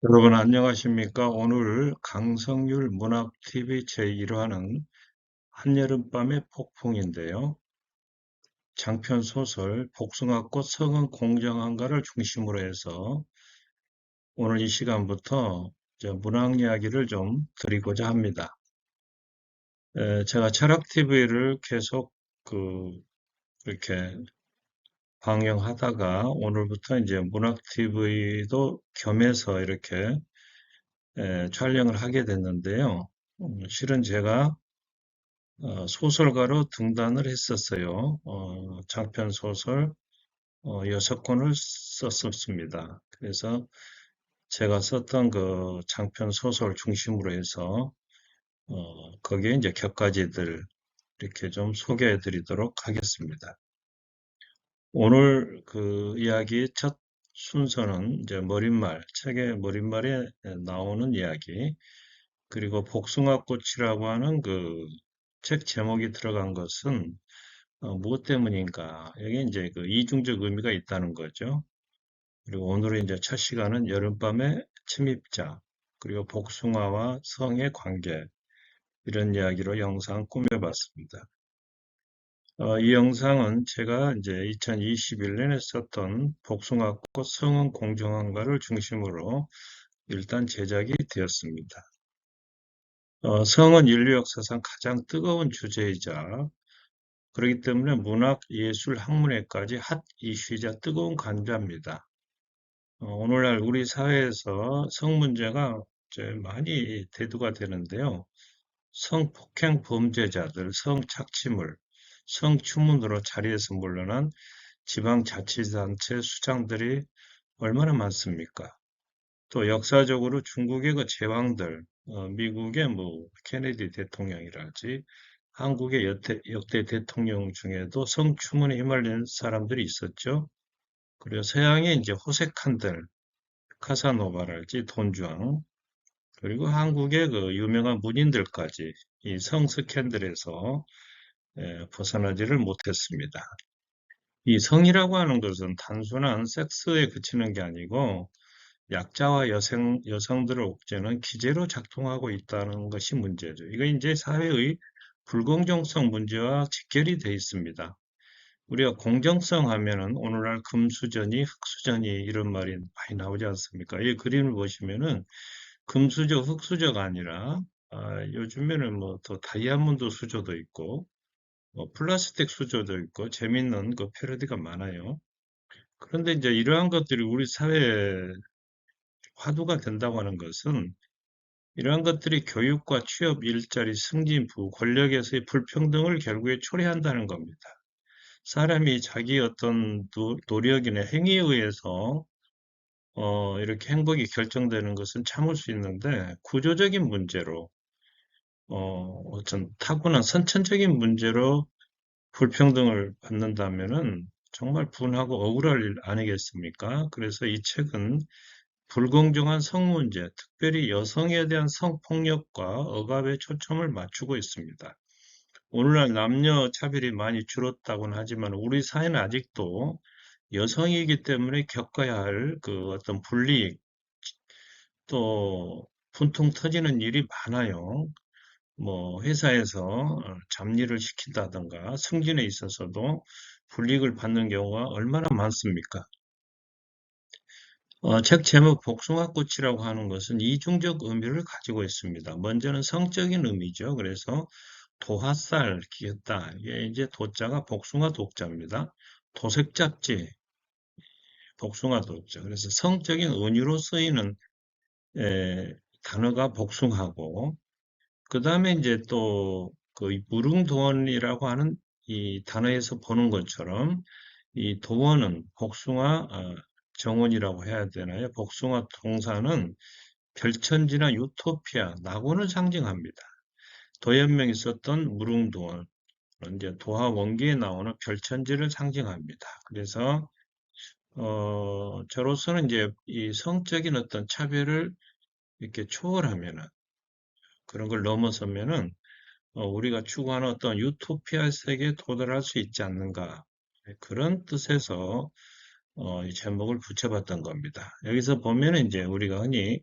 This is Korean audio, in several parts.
여러분 안녕하십니까? 오늘 강성률 문학TV 제1화는 한여름밤의 폭풍인데요. 장편 소설 복숭아꽃 성은 공정한가를 중심으로 해서 오늘 이 시간부터 문학 이야기를 좀 드리고자 합니다. 제가 철학TV를 계속 이렇게 방영하다가 오늘부터 이제 문학TV도 겸해서 이렇게 촬영을 하게 됐는데요. 실은 제가 소설가로 등단을 했었어요. 장편 소설 6권을 썼었습니다. 그래서 제가 썼던 그 장편 소설 중심으로 해서 거기에 이제 격가지들 이렇게 좀 소개해 드리도록 하겠습니다. 오늘 그 이야기 첫 순서는 이제 머릿말, 책의 머릿말에 나오는 이야기, 그리고 복숭아꽃이라고 하는 그 책 제목이 들어간 것은 무엇 때문인가? 여기 이제 그 이중적 의미가 있다는 거죠. 그리고 오늘은 이제 첫 시간은 여름밤의 침입자, 그리고 복숭아와 성의 관계, 이런 이야기로 영상 꾸며봤습니다. 이 영상은 제가 이제 2021년에 썼던 복숭아꽃 성은 공정한가를 중심으로 일단 제작이 되었습니다. 성은 인류 역사상 가장 뜨거운 주제이자 그렇기 때문에 문학, 예술, 학문에까지 핫 이슈이자 뜨거운 관자입니다. 오늘날 우리 사회에서 성 문제가 이제 많이 대두가 되는데요. 성폭행 범죄자들, 성착취물, 성추문으로 자리에서 물러난 지방자치단체 수장들이 얼마나 많습니까? 또 역사적으로 중국의 그 제왕들, 미국의 뭐 케네디 대통령이랄지 한국의 역대 대통령 중에도 성추문에 휘말리는 사람들이 있었죠. 그리고 서양의 이제 호색한들, 카사노바랄지 돈주왕, 그리고 한국의 그 유명한 문인들까지 이 성 스캔들에서 벗어나지를 못했습니다. 이 성이라고 하는 것은 단순한 섹스에 그치는 게 아니고 약자와 여성들을 옥죄는 기제로 작동하고 있다는 것이 문제죠. 이거 이제 사회의 불공정성 문제와 직결이 되어 있습니다. 우리가 공정성 하면은 오늘날 금수저니 흑수저니 이런 말이 많이 나오지 않습니까? 이 그림을 보시면은 금수저, 흑수저가 아니라 요즘에는 뭐 또 다이아몬드 수저도 있고 뭐 플라스틱 수저도 있고 재밌는 그 패러디가 많아요. 그런데 이제 이러한 것들이 우리 사회에 화두가 된다고 하는 것은 이러한 것들이 교육과 취업, 일자리, 승진, 부, 권력에서의 불평등을 결국에 초래한다는 겁니다. 사람이 자기 어떤 노력이나 행위에 의해서 이렇게 행복이 결정되는 것은 참을 수 있는데 구조적인 문제로 어떤 타고난 선천적인 문제로 불평등을 받는다면은 정말 분하고 억울할 일 아니겠습니까? 그래서 이 책은 불공정한 성문제, 특별히 여성에 대한 성폭력과 억압에 초점을 맞추고 있습니다. 오늘날 남녀 차별이 많이 줄었다고는 하지만 우리 사회는 아직도 여성이기 때문에 겪어야 할 그 어떤 불이익, 또 분통 터지는 일이 많아요. 뭐 회사에서 잡일을 시킨다든가 승진에 있어서도 불이익을 받는 경우가 얼마나 많습니까? 책 제목 복숭아꽃이라고 하는 것은 이중적 의미를 가지고 있습니다. 먼저는 성적인 의미죠. 그래서 도화살 기었다. 이게 이제 도자가 복숭아 독자입니다. 도색 잡지, 복숭아 독자. 그래서 성적인 은유로 쓰이는 단어가 복숭아고, 그 다음에 이제 또 그 무릉도원이라고 하는 이 단어에서 보는 것처럼 이 도원은 복숭아 정원이라고 해야 되나요? 복숭아 동사는 별천지나 유토피아, 낙원을 상징합니다. 도연명이 썼던 무릉도원, 이제 도화 원기에 나오는 별천지를 상징합니다. 그래서 저로서는 이제 이 성적인 어떤 차별을 이렇게 초월하면은 그런 걸 넘어서면은 우리가 추구하는 어떤 유토피아 세계에 도달할 수 있지 않는가 그런 뜻에서 이 제목을 붙여봤던 겁니다. 여기서 보면은 이제 우리가 흔히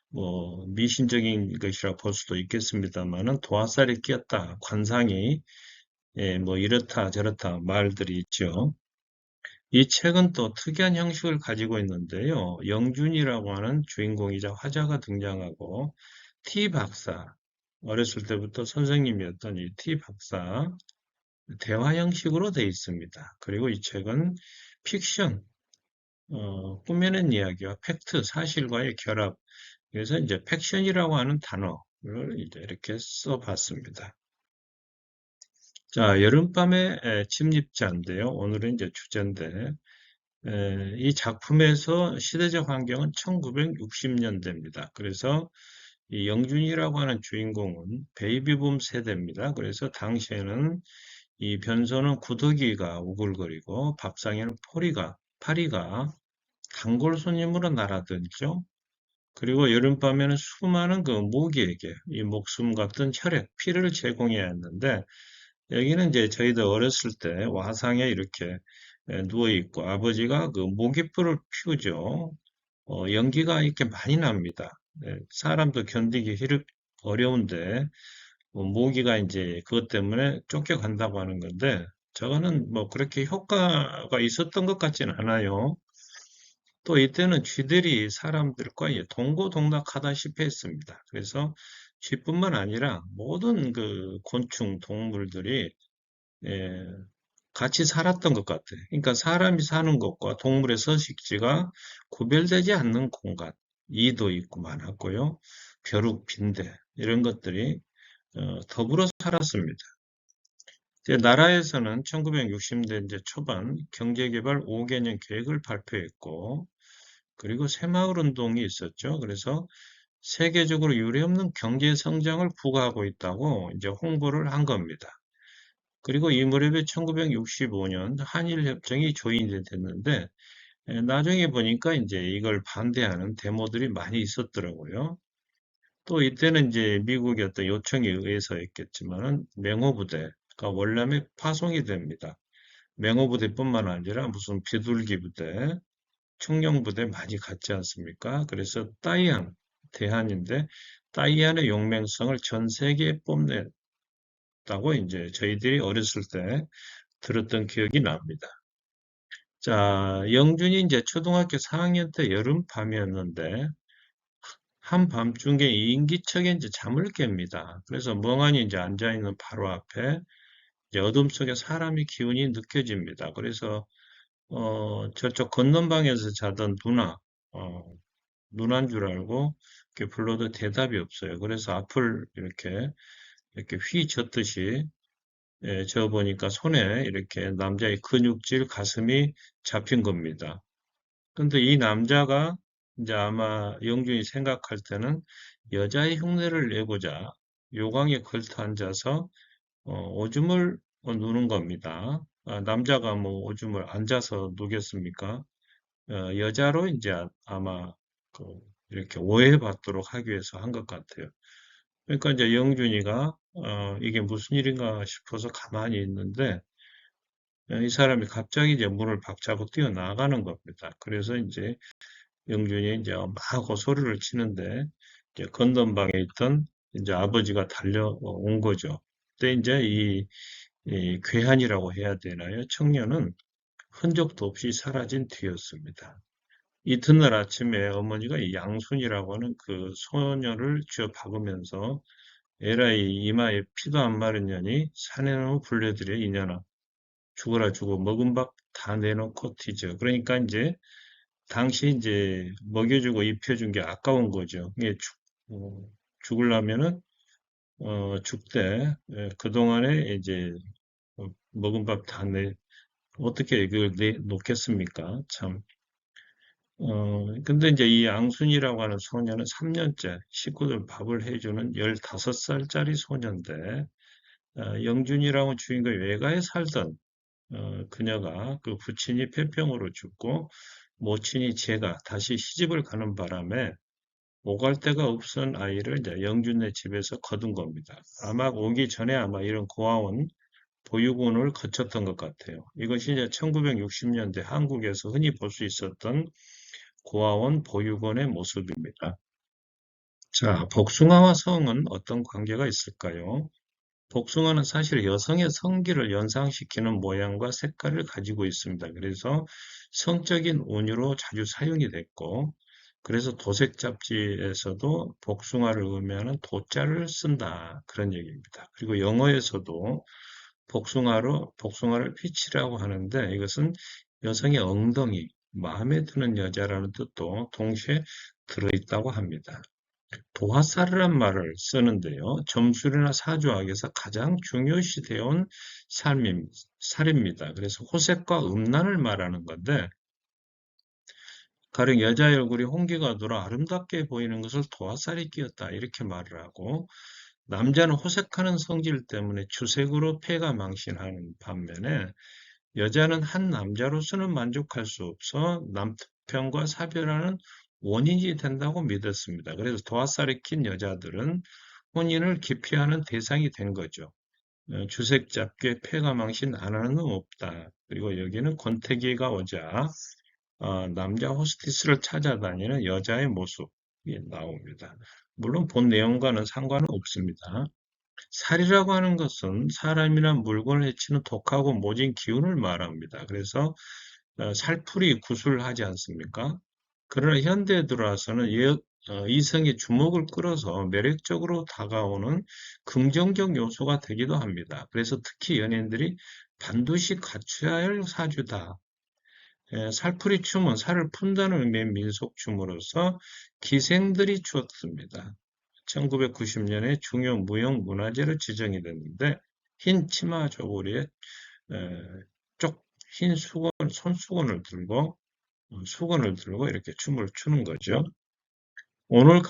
뭐 미신적인 것이라 볼 수도 있겠습니다만은 도화살이 끼었다, 관상이 뭐 이렇다 저렇다 말들이 있죠. 이 책은 또 특이한 형식을 가지고 있는데요. 영준이라고 하는 주인공이자 화자가 등장하고 T 박사, 어렸을 때부터 선생님이었던 이 T 박사, 대화 형식으로 되어 있습니다. 그리고 이 책은 픽션, 꾸며낸 이야기와 팩트, 사실과의 결합, 그래서 이제 팩션이라고 하는 단어를 이제 이렇게 써봤습니다. 자, 여름밤의 침입자인데요. 오늘은 이제 주제인데, 이 작품에서 시대적 환경은 1960년대입니다. 그래서 이 영준이라고 하는 주인공은 베이비붐 세대입니다. 그래서 당시에는 이 변소는 구더기가 우글거리고 밥상에는 파리가 단골 손님으로 날아들죠. 그리고 여름밤에는 수많은 그 모기에게 이 목숨 같은 혈액, 피를 제공해야 했는데 여기는 이제 저희들 어렸을 때 와상에 이렇게 누워 있고 아버지가 그 모기불을 피우죠. 연기가 이렇게 많이 납니다. 사람도 견디기 어려운데 모기가 이제 그것 때문에 쫓겨간다고 하는 건데 저거는 뭐 그렇게 효과가 있었던 것 같지는 않아요. 또 이때는 쥐들이 사람들과 동고동락하다시피 했습니다. 그래서 쥐뿐만 아니라 모든 그 곤충, 동물들이 예, 같이 살았던 것 같아요. 그러니까 사람이 사는 것과 동물의 서식지가 구별되지 않는 공간, 이도 있고 많았고요. 벼룩, 빈대 이런 것들이 더불어 살았습니다. 이제 나라에서는 1960년대 이제 초반 경제개발 5개년 계획을 발표했고, 그리고 새마을 운동이 있었죠. 그래서 세계적으로 유례없는 경제 성장을 부과하고 있다고 이제 홍보를 한 겁니다. 그리고 이 무렵에 1965년 한일 협정이 조인이 됐는데 나중에 보니까 이제 이걸 반대하는 데모들이 많이 있었더라고요. 또 이때는 이제 미국의 어떤 요청에 의해서였겠지만은 맹호부대가 월남에 파송이 됩니다. 맹호부대뿐만 아니라 무슨 비둘기 부대, 청룡부대 많이 갔지 않습니까? 그래서 대한인데 따이안의 용맹성을 전 세계에 뽐냈다고 이제 저희들이 어렸을 때 들었던 기억이 납니다. 자, 영준이 이제 초등학교 4학년 때 여름밤이었는데 한밤중에 인기척에 이제 잠을 깹니다. 그래서 멍하니 이제 앉아 있는 바로 앞에 이제 어둠 속에 사람의 기운이 느껴집니다. 그래서 저쪽 건넌방에서 자던 어, 누나인 줄 알고 이렇게 불러도 대답이 없어요. 그래서 앞을 이렇게 휘 젓듯이 저 보니까 손에 이렇게 남자의 근육질 가슴이 잡힌 겁니다. 근데 이 남자가 이제 아마 영준이 생각할 때는 여자의 흉내를 내고자 요강에 걸터 앉아서 오줌을 누는 겁니다. 남자가 뭐 오줌을 앉아서 누겠습니까? 여자로 이제 아마 그 이렇게 오해받도록 하기 위해서 한 것 같아요. 그러니까 이제 영준이가 이게 무슨 일인가 싶어서 가만히 있는데 이 사람이 갑자기 이제 문을 박차고 뛰어나가는 겁니다. 그래서 이제 영준이 이제 막 소리를 치는데 이제 건넌방에 있던 이제 아버지가 달려온 거죠. 그때 이제 이 괴한이라고 해야 되나요? 청년은 흔적도 없이 사라진 뒤였습니다. 이튿날 아침에 어머니가 이 양순이라고 하는 그 소녀를 쥐어 박으면서 에라이 이마에 피도 안 마른 년이 사내놈 불려들여 이년아 죽어라 죽어 먹은 밥 다 내놓고 튀죠. 그러니까 이제 당시 이제 먹여주고 입혀준 게 아까운 거죠. 이게 죽으려면은 죽되 그동안에 이제 먹은 밥 다 어떻게 이걸 놓겠습니까? 참. 근데 이제 이 앙순이라고 하는 소녀는 3년째 식구들 밥을 해주는 15살짜리 소녀인데, 영준이라고 주인공이 외가에 살던 그녀가 그 부친이 폐병으로 죽고 모친이 제가 다시 시집을 가는 바람에 오갈 데가 없은 아이를 이제 영준네 집에서 거둔 겁니다. 아마 오기 전에 아마 이런 고아원 보육원을 거쳤던 것 같아요. 이것이 이제 1960년대 한국에서 흔히 볼 수 있었던 고아원 보육원의 모습입니다. 자, 복숭아와 성은 어떤 관계가 있을까요? 복숭아는 사실 여성의 성기를 연상시키는 모양과 색깔을 가지고 있습니다. 그래서 성적인 운유로 자주 사용이 됐고, 그래서 도색 잡지에서도 복숭아를 의미하는 도자를 쓴다. 그런 얘기입니다. 그리고 영어에서도 복숭아를 피치라고 하는데 이것은 여성의 엉덩이, 마음에 드는 여자라는 뜻도 동시에 들어있다고 합니다. 도화살이란 말을 쓰는데요. 점술이나 사주학에서 가장 중요시 되어온 살입니다. 그래서 호색과 음란을 말하는 건데, 가령 여자의 얼굴이 홍기가 돌아 아름답게 보이는 것을 도화살이 끼었다. 이렇게 말을 하고, 남자는 호색하는 성질 때문에 주색으로 폐가 망신하는 반면에, 여자는 한 남자로서는 만족할 수 없어 남편과 사별하는 원인이 된다고 믿었습니다. 그래서 도화살이 낀 여자들은 혼인을 기피하는 대상이 된 거죠. 주색 잡게 폐가 망신 안 하는 놈 없다. 그리고 여기는 권태기가 오자 남자 호스티스를 찾아다니는 여자의 모습이 나옵니다. 물론 본 내용과는 상관은 없습니다. 살이라고 하는 것은 사람이나 물건을 해치는 독하고 모진 기운을 말합니다. 그래서 살풀이 구술하지 않습니까? 그러나 현대에 들어와서는 이성의 주목을 끌어서 매력적으로 다가오는 긍정적 요소가 되기도 합니다. 그래서 특히 연예인들이 반드시 갖춰야 할 사주다. 살풀이 춤은 살을 푼다는 의미의 민속춤으로서 기생들이 추었습니다. 1990년에 중요 무형문화재로 지정이 됐는데 흰 치마 저고리에 흰 수건을 들고 이렇게 춤을 추는 거죠. 오늘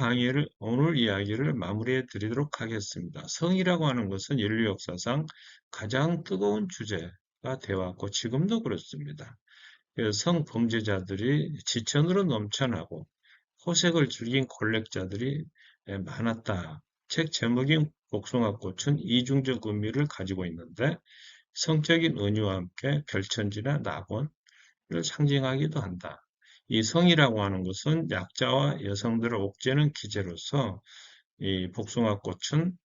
이야기를 마무리해 드리도록 하겠습니다. 성이라고 하는 것은 인류 역사상 가장 뜨거운 주제가 되어왔고 지금도 그렇습니다. 성범죄자들이 지천으로 넘쳐나고 호색을 즐긴 권력자들이 많았다. 책 제목인 복숭아꽃은 이중적 의미를 가지고 있는데 성적인 은유와 함께 별천지나 낙원을 상징하기도 한다. 이 성이라고 하는 것은 약자와 여성들을 옥죄는 기제로서 이 복숭아꽃은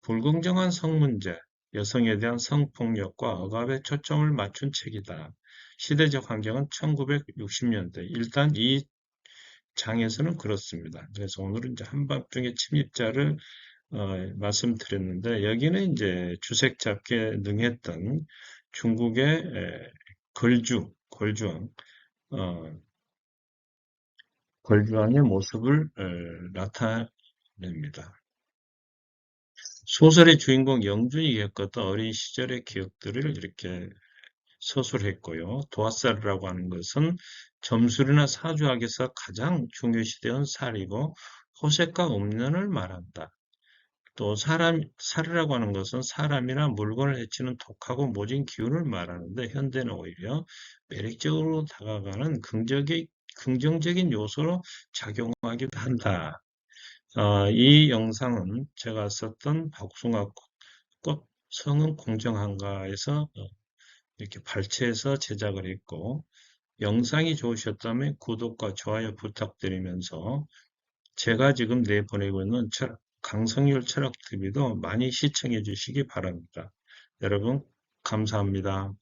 불공정한 성문제, 여성에 대한 성폭력과 억압에 초점을 맞춘 책이다. 시대적 환경은 1960년대. 일단 이 장에서는 그렇습니다. 그래서 오늘은 이제 한밤중에 침입자를 말씀드렸는데 여기는 이제 주색 잡기에 능했던 중국의 걸주왕, 걸주왕의 모습을 나타냅니다. 소설의 주인공 영준이 겪었던 어린 시절의 기억들을 이렇게 서술했고요. 도화살이라고 하는 것은 점술이나 사주학에서 가장 중요시되는 살이고 호색과 음란을 말한다. 또 살이라고 하는 것은 사람이나 물건을 해치는 독하고 모진 기운을 말하는데 현대는 오히려 매력적으로 다가가는 긍정적인 요소로 작용하기도 한다. 이 영상은 제가 썼던 복숭아꽃 성은 공정한가에서 이렇게 발췌해서 제작을 했고 영상이 좋으셨다면 구독과 좋아요 부탁드리면서 제가 지금 내보내고 있는 강성률 철학TV도 많이 시청해 주시기 바랍니다. 여러분 감사합니다.